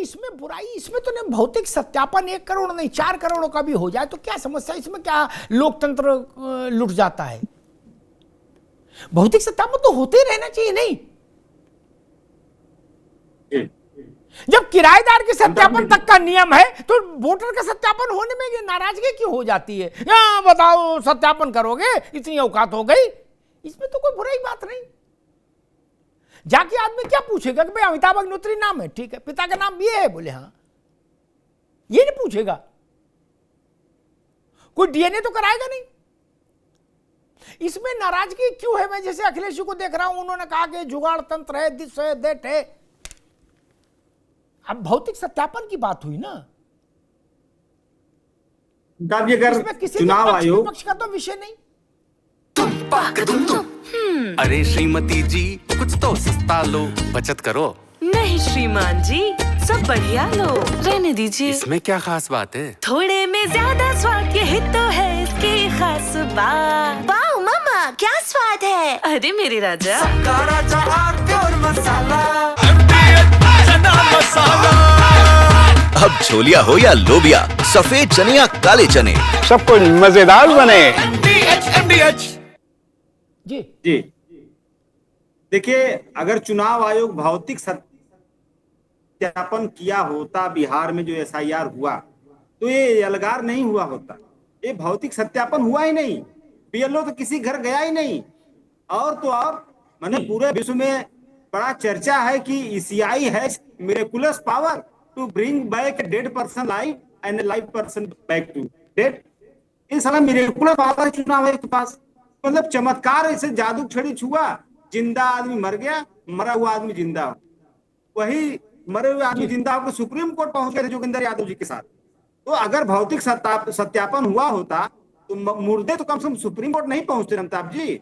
इसमें बुराई, इसमें तो नहीं, भौतिक सत्यापन 1 करोड़ नहीं 4 करोड़ का भी हो जाए तो क्या समस्या, इसमें क्या लोकतंत्र लुट जाता है? भौतिक सत्यापन तो होते ही रहना चाहिए नहीं? जब किराएदार के सत्यापन तक का नियम है तो वोटर का सत्यापन होने में नाराजगी क्यों हो जाती है? या बताओ सत्यापन करोगे, इतनी औकात हो गई, इसमें तो कोई बुराई बात नहीं। जाके आदमी क्या पूछेगा कि भाई अमिताभ अग्निहोत्री नाम है, ठीक है, पिता का नाम ये है, बोले हाँ, ये नहीं पूछेगा। कोई डीएनए तो कराएगा नहीं। इसमें नाराजगी क्यों है? मैं जैसे अखिलेश जी को देख रहा हूं, उन्होंने कहा कि जुगाड़ तंत्र है, दिस है, दैट है। अब भौतिक सत्यापन की बात हुई ना, इसमें किसी चुनाव आयोग पक्ष का तो विषय नहीं। अरे श्रीमती जी, कुछ तो सस्ता लो, बचत करो। नहीं श्रीमान जी, सब बढ़िया लो, रहने दीजिए। इसमें क्या खास बात है? थोड़े में ज्यादा स्वाद, यही तो है इसकी खास बात। वाओ मामा, क्या स्वाद है। अरे मेरे राजा, राजा और मसाला। अब छोलिया हो या लोबिया, सफेद चने या काले चने, सब कुछ मजेदार बने। जी जी देखिए, अगर चुनाव आयोग भौतिक सत्यापन किया होता बिहार में जो एसआईआर हुआ, तो ये अलगार नहीं हुआ होता। ये भौतिक सत्यापन हुआ ही नहीं, बीएलओ तो किसी घर गया ही नहीं। और तो और मैंने पूरे विश्व में बड़ा चर्चा है कि ईसीआई है miraculous power to bring back dead person live and live person back to dead. इन साला मिरेकुलस पावर चुनाव है के पास, मतलब चमत्कार, ऐसे जादू छड़ी छुआ, जिंदा आदमी मर गया, मरा हुआ आदमी जिंदा हो। वही मरे हुए आदमी जिंदा होकर सुप्रीम कोर्ट पहुंच गए थे जोगिंदर यादव जी के साथ। तो अगर भौतिक सत्यापन हुआ होता तो मुर्दे तो कम से कम सुप्रीम कोर्ट नहीं पहुंचते अमिताभ जी,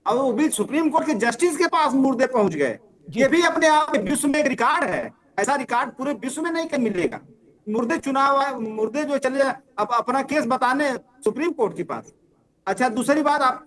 और वो भी सुप्रीम कोर्ट के जस्टिस के पास मुर्दे पहुंच गए। ये भी अपने आप में विश्व में एक रिकॉर्ड है, ऐसा रिकॉर्ड पूरे विश्व में नहीं मिलेगा। मुर्दे चुनाव, मुर्दे जो चले अब अपना केस बताने सुप्रीम कोर्ट के पास। अच्छा, दूसरी बात, आप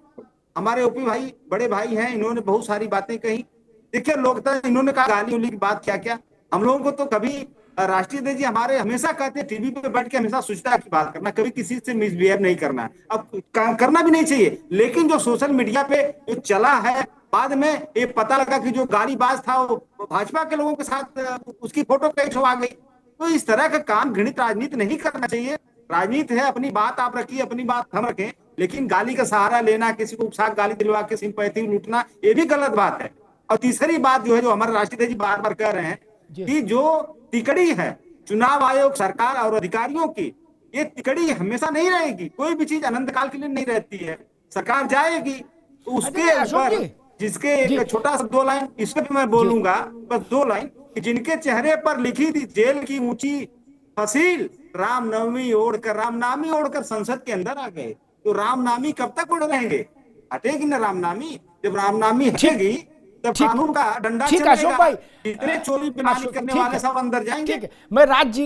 हमारे ओपी भाई बड़े भाई हैं, इन्होंने बहुत सारी बातें कही। देखिए, लोकतंत्र, इन्होंने कहा गाली उली की बात, क्या क्या हम लोगों को तो कभी राष्ट्रीय अध्यक्ष जी हमारे हमेशा कहते हैं टीवी पे बैठ के हमेशा शुचिता की बात करना, कभी किसी से मिसबिहेव नहीं करना। अब करना भी नहीं चाहिए, लेकिन जो सोशल मीडिया पे जो चला है, बाद में ये पता लगा कि जो गालीबाज था वो भाजपा के लोगों के साथ उसकी फोटो कैच हो आ गई। तो इस तरह का काम, घृणित राजनीति नहीं करना चाहिए। राजनीति है, अपनी बात आप रखिए, अपनी बात हम रखें, लेकिन गाली का सहारा लेना, किसी को उकसा गाली दिलवा के सिंपैथी लूटना, ये भी गलत बात है। और तीसरी बात जो है, जो हमारे राष्ट्रीय जी बार बार कह रहे हैं कि जो तिकड़ी है चुनाव आयोग, सरकार और अधिकारियों की, ये तिकड़ी हमेशा नहीं रहेगी। कोई भी चीज अनंत काल के लिए नहीं रहती है। सरकार जाएगी तो उसके ऊपर, जिसके एक छोटा सा 2 लाइन इसके भी मैं बोलूंगा, बस 2 लाइन, कि जिनके चेहरे पर लिखी थी जेल की ऊंची फसील, रामनामी ओढ़कर संसद के अंदर आ गए। तो रामनामी कब तक उड़ रहेंगे? हटेगी ना रामनामी। जब रामनामी हटेगी तब कानून का डंडा चलेगा। अशोक भाई, इतने चोरी बेनामी करने वाले सब अंदर जाएंगे। ठीक है, मैं राज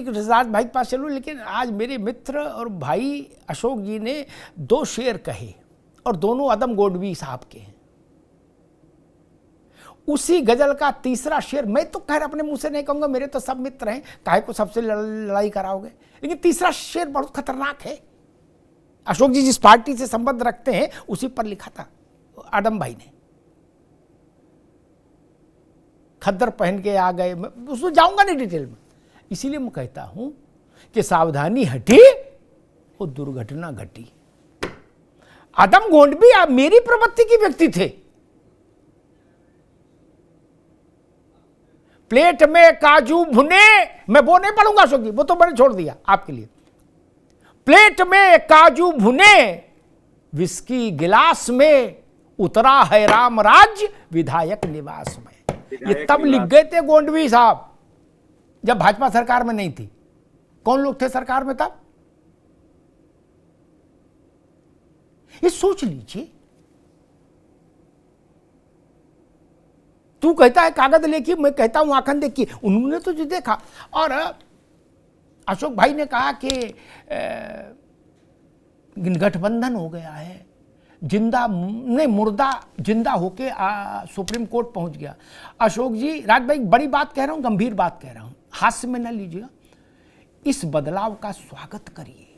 भाई के पास चलूं, लेकिन आज मेरे मित्र और भाई अशोक जी ने 2 शेर कहे और दोनों अदम गोडवी साहब के हैं। उसी गजल का तीसरा शेर मैं तो खैर अपने मुंह से नहीं कहूंगा, मेरे तो सब मित्र हैं, काहे को सबसे लड़ाई कराओगे, लेकिन तीसरा शेर बहुत खतरनाक है। अशोक जी जिस पार्टी से संबंध रखते हैं उसी पर लिखा था आदम भाई ने। खद्दर पहन के आ गए, मैं उसमें जाऊंगा नहीं डिटेल में, इसीलिए मैं कहता हूं कि सावधानी हटी वो दुर्घटना घटी। आदम गोंडवी मेरी प्रवृत्ति की व्यक्ति थे। प्लेट में काजू भुने, मैं वो नहीं पढ़ूंगा अशोक जी, वो तो मैंने छोड़ दिया आपके लिए। प्लेट में काजू भुने, विस्की गिलास में, उतरा है राम राज्य विधायक निवास में। ये तब लिख गए थे गोंडवी साहब, जब भाजपा सरकार में नहीं थी। कौन लोग थे सरकार में तब? ये सोच लीजिए। तू कहता है कागज लेके, मैं कहता हूं आंखन देखिए। उन्होंने तो जो देखा, और अशोक भाई ने कहा कि गठबंधन हो गया है, जिंदा नहीं मुर्दा जिंदा होके सुप्रीम कोर्ट पहुंच गया। अशोक जी, राज भाई, बड़ी बात कह रहा हूं, गंभीर बात कह रहा हूं। हास्य में न लीजिएगा, इस बदलाव का स्वागत करिए।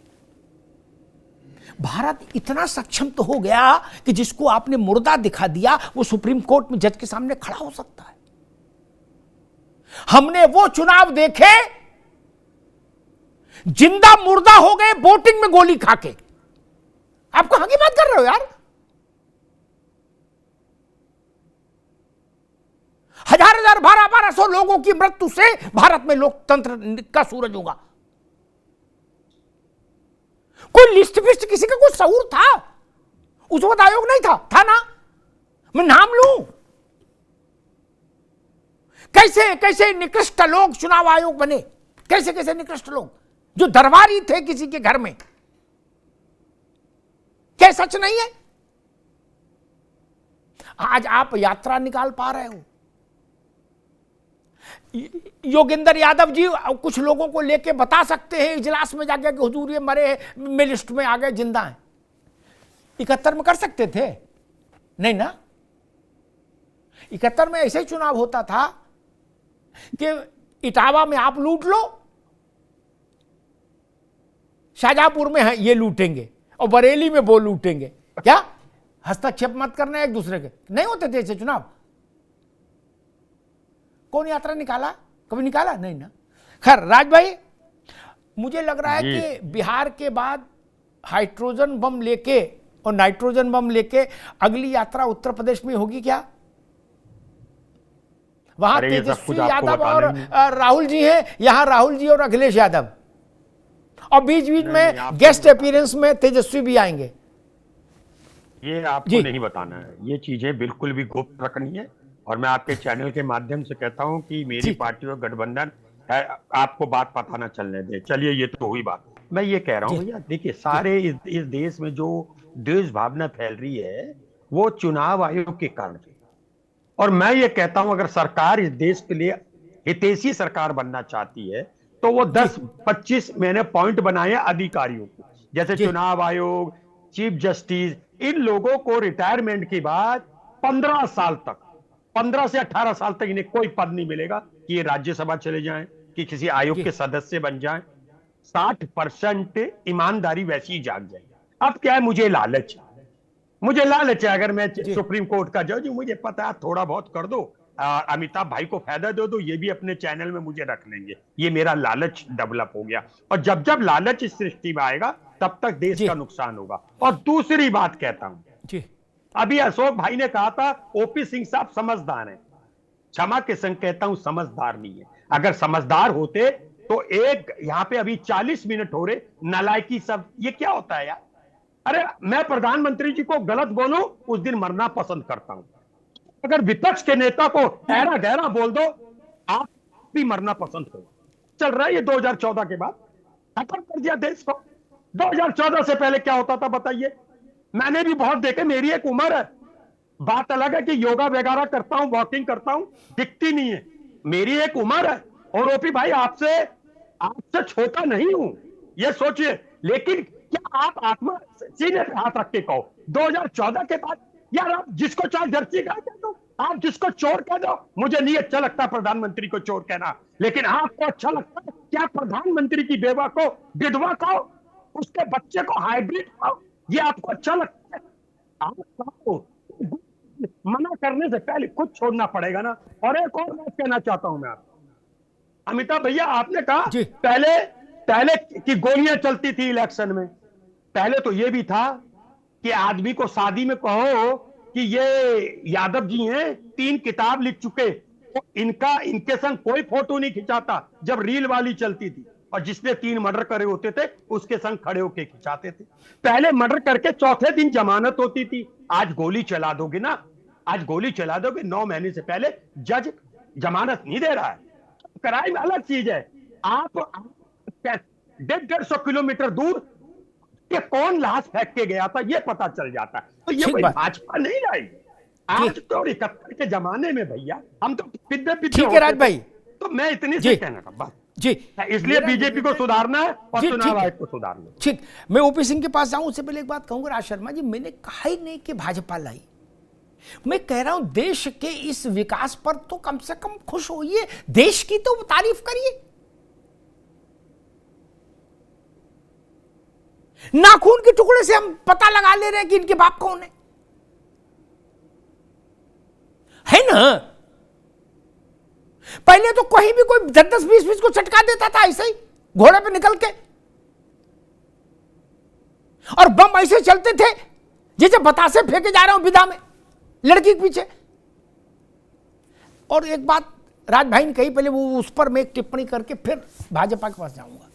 भारत इतना सक्षम तो हो गया कि जिसको आपने मुर्दा दिखा दिया वो सुप्रीम कोर्ट में जज के सामने खड़ा हो सकता है। हमने वो चुनाव देखे जिंदा मुर्दा हो गए वोटिंग में गोली खाके। आप कहां की बात कर रहे हो यार? हजार हजार 1200 लोगों की मृत्यु से भारत में लोकतंत्र का सूरज होगा। कोई लिस्ट फिस्ट किसी का कुछ शऊर था? उस वक्त आयोग नहीं था ना? मैं नाम लूं? कैसे कैसे निकृष्ट लोग चुनाव आयोग बने, कैसे कैसे निकृष्ट लोग जो दरबारी थे किसी के घर में। क्या सच नहीं है? आज आप यात्रा निकाल पा रहे हो। योगेंद्र यादव जी कुछ लोगों को लेके बता सकते हैं इजलास में जाके कि हुजूर ये मरे में लिस्ट में आ गए, जिंदा हैं। 71 में कर सकते थे? नहीं ना। 71 में ऐसे ही चुनाव होता था कि इटावा में आप लूट लो, शाहजहांपुर में है ये लूटेंगे और बरेली में वो लूटेंगे। क्या हस्तक्षेप मत करना एक दूसरे के। नहीं होते थे ऐसे चुनाव। कौन यात्रा निकाला? कभी निकाला नहीं ना। खैर राज भाई, मुझे लग रहा है कि बिहार के बाद हाइड्रोजन बम लेके और नाइट्रोजन बम लेके अगली यात्रा उत्तर प्रदेश में होगी क्या? वहां तेजस्वी यादव और राहुल जी हैं, यहां राहुल जी और अखिलेश यादव, और बीच बीच में गेस्ट अपीयरेंस में तेजस्वी भी आएंगे। ये आपको नहीं बताना है, ये चीजें बिल्कुल भी गुप्त रखनी है। और मैं आपके चैनल के माध्यम से कहता हूं कि मेरी पार्टी और गठबंधन है, आपको बात पता ना चलने दे। चलिए ये तो हुई बात। मैं ये कह रहा हूं भैया, देखिए सारे इस देश में जो देश भावना फैल रही है वो चुनाव आयोग के कारण है। और मैं ये कहता हूं अगर सरकार इस देश के लिए हितैषी सरकार बनना चाहती है तो वो 10-25 मैंने पॉइंट बनाए अधिकारियों को, जैसे चुनाव आयोग, चीफ जस्टिस, इन लोगों को रिटायरमेंट के बाद 15 साल तक, 15 से 18 साल तक इन्हें कोई पद नहीं मिलेगा कि ये राज्यसभा चले जाएं, कि किसी आयोग के सदस्य बन जाएं। 60% ईमानदारी वैसी ही जाग जाएगी। अब क्या है, मुझे लालच है अगर मैं सुप्रीम कोर्ट का जज हूं, मुझे पता है थोड़ा बहुत कर दो, अमिताभ भाई को फायदा दे दो, ये भी अपने चैनल में मुझे रख लेंगे। ये मेरा लालच डेवलप हो गया। और जब जब लालच इस सृष्टि में आएगा तब तक देश का नुकसान होगा। और दूसरी बात कहता हूं, अभी अशोक भाई ने कहा था ओपी सिंह साहब समझदार हैं। क्षमा के संग कहता हूं समझदार नहीं है। अगर समझदार होते तो एक यहां पे अभी 40 मिनट हो रहे नालायकी सब, ये क्या होता है यार? अरे मैं प्रधानमंत्री जी को गलत बोलूं उस दिन मरना पसंद करता हूं। अगर विपक्ष के नेता को गहरा गहरा बोल दो, आप भी मरना पसंद करो। चल रहा है ये 2014 के बाद, खत्म कर दिया देश को। 2014 से पहले क्या होता था बताइए? मैंने भी बहुत देखे, मेरी एक उम्र है। बात अलग है कि योगा वगैरह करता हूं, वॉकिंग करता हूं, दिखती नहीं है। मेरी एक उम्र है। और ओपी भाई आपसे छोटा नहीं हूं, ये सोचिए। लेकिन क्या आप आत्मा सीने पे हाथ रख के कहो 2014 के बाद, यार आप जिसको चाहे दर्जी कह दो, आप जिसको चोर कह दो। मुझे नहीं अच्छा लगता प्रधानमंत्री को चोर कहना, लेकिन आपको अच्छा लगता है क्या प्रधानमंत्री की बेवा को विधवा कहो, उसके बच्चे को हाइब्रिड कहो? ये आपको अच्छा लगता है? आपको मना करने से पहले खुद छोड़ना पड़ेगा ना। और एक और बात कहना चाहता हूं मैं आपको, अमिताभ भैया आपने कहा पहले कि गोलियां चलती थी इलेक्शन में। पहले तो ये भी था कि आदमी को शादी में कहो कि ये यादव जी हैं, 3 किताब लिख चुके, तो इनके संग कोई फोटो नहीं खिंचाता जब रील वाली चलती थी। और जिसने 3 मर्डर करे होते थे उसके संग खड़े होके खिंचाते थे। पहले मर्डर करके चौथे दिन जमानत होती थी। आज गोली चला दोगे ना, आज गोली चला दोगे, 9 महीने से पहले जज जमानत नहीं दे रहा है। क्राइम अलग चीज है। आप 150 किलोमीटर दूर कि कौन लाश फेंक के गया था ये पता चल जाता है। तो ये कोई भाजपा नहीं रही आज तो 71 के जमाने में भैया, हम तो पिद्दे ठीक है राज भाई। तो मैं इतनी से कहना था बस जी, इसलिए बीजेपी को सुधारना है और चुनाव आयोग को सुधारना। ठीक, मैं ओपी सिंह के पास जाऊं उससे पहले एक बात कहूंगा। राज शर्मा जी, मैंने कहा ही नहीं कि भाजपा लाई। मैं कह रहा हूं देश के इस विकास पर तो कम से कम खुश होइए, देश की तो तारीफ करिए। नाखून के टुकड़े से हम पता लगा ले रहे हैं कि इनके बाप कौन है ना। पहले तो कहीं भी कोई 10-10, 20-20 को चटका देता था ऐसे ही घोड़े पे निकल के, और बम ऐसे चलते थे जैसे बतासे फेंके जा रहे हो विदा में लड़की के पीछे। और एक बात राज भाई ने कही, पहले वो उस पर मैं एक टिप्पणी करके फिर भाजपा के पास जाऊंगा।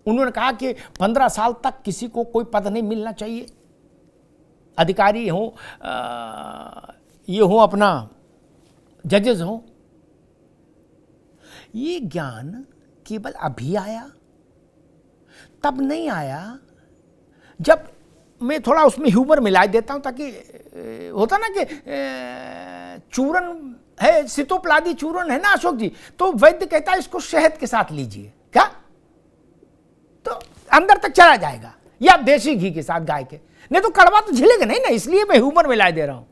उन्होंने कहा कि 15 साल तक किसी को कोई पद नहीं मिलना चाहिए, अधिकारी हो, ये हो अपना जजेस हो। ये ज्ञान केवल अभी आया, तब नहीं आया। जब मैं थोड़ा उसमें ह्यूमर मिला देता हूं, ताकि होता ना कि चूरन है, सितोपलादी चूरन है ना अशोक जी, तो वैद्य कहता है इसको शहद के साथ लीजिए, क्या तो अंदर तक चला जाएगा, या देसी घी के साथ गाय के, नहीं तो कड़वा तो झिलेगा नहीं ना। इसलिए मैं ह्यूमर मिला दे रहा हूं।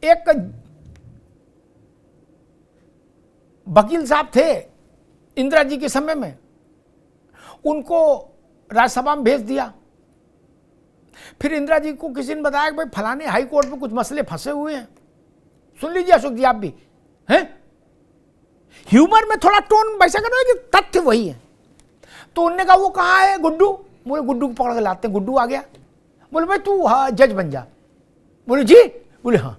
एक वकील साहब थे इंदिरा जी के समय में, उनको राज्यसभा में भेज दिया। फिर इंदिरा जी को किसी ने बताया कि भाई फलाने हाई कोर्ट में कुछ मसले फंसे हुए हैं, सुन लीजिए अशोक जी आप भी हैं। ह्यूमर में थोड़ा टोन वैसा करो कि तथ्य वही है। तो उन्होंने कहा वो कहाँ है गुड्डू, बोले गुड्डू को पकड़ के लाते हैं। गुड्डू आ गया, बोले भाई तू हाँ जज बन जा। बोले जी, बोले हाँ।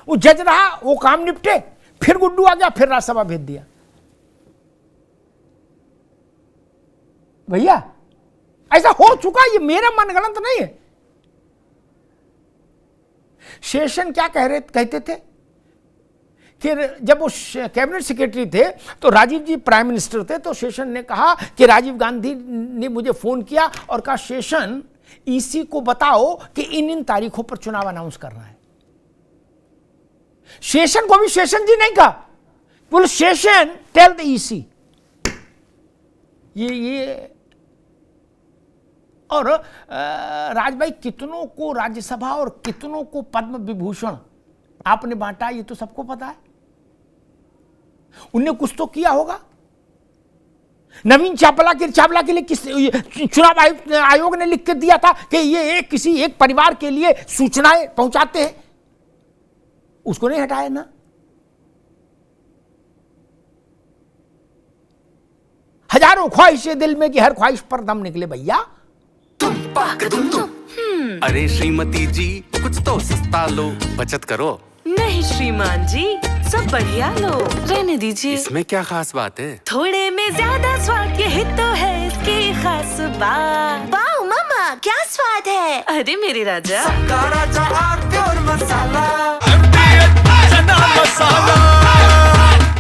वो जज रहा, वो काम निपटे, फिर गुड्डू आ गया, फिर राज्यसभा भेज दिया। भैया ऐसा हो चुका, ये मेरा मनगढ़ंत नहीं है। शेषन क्या कहते थे कि जब वो कैबिनेट सेक्रेटरी थे तो राजीव जी प्राइम मिनिस्टर थे, तो शेषन ने कहा कि राजीव गांधी ने मुझे फोन किया और कहा शेषन ईसी को बताओ कि इन तारीखों पर चुनाव अनाउंस करना है। शेषन को भी शेषन जी नहीं कहा, बोले शेषन टेल द ईसी। ये और राजभाई कितनों को राज्यसभा और कितनों को पद्म विभूषण आपने बांटा, ये तो सबको पता है। उनने कुछ तो किया होगा। नवीन चावला के लिए किस चुनाव आयोग ने लिख के दिया था कि ये किसी एक परिवार के लिए सूचनाएं पहुंचाते हैं, उसको नहीं हटाया ना। हजारों ख्वाहिशें दिल में कि हर ख्वाहिश पर दम निकले भैया। अरे श्रीमती जी कुछ तो सस्ता लो, बचत करो। नहीं श्रीमान जी, सब बढ़िया लो, रहने दीजिए। इसमें क्या खास बात है? थोड़े में ज्यादा स्वाद, यही तो है इसकी खास बात। वाओ मम्मा, क्या स्वाद है। अरे मेरे राजा,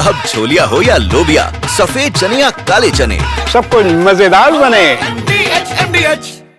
अब छोलिया हो या लोबिया, सफेद चने या काले चने, सब कुछ मजेदार बने। MDH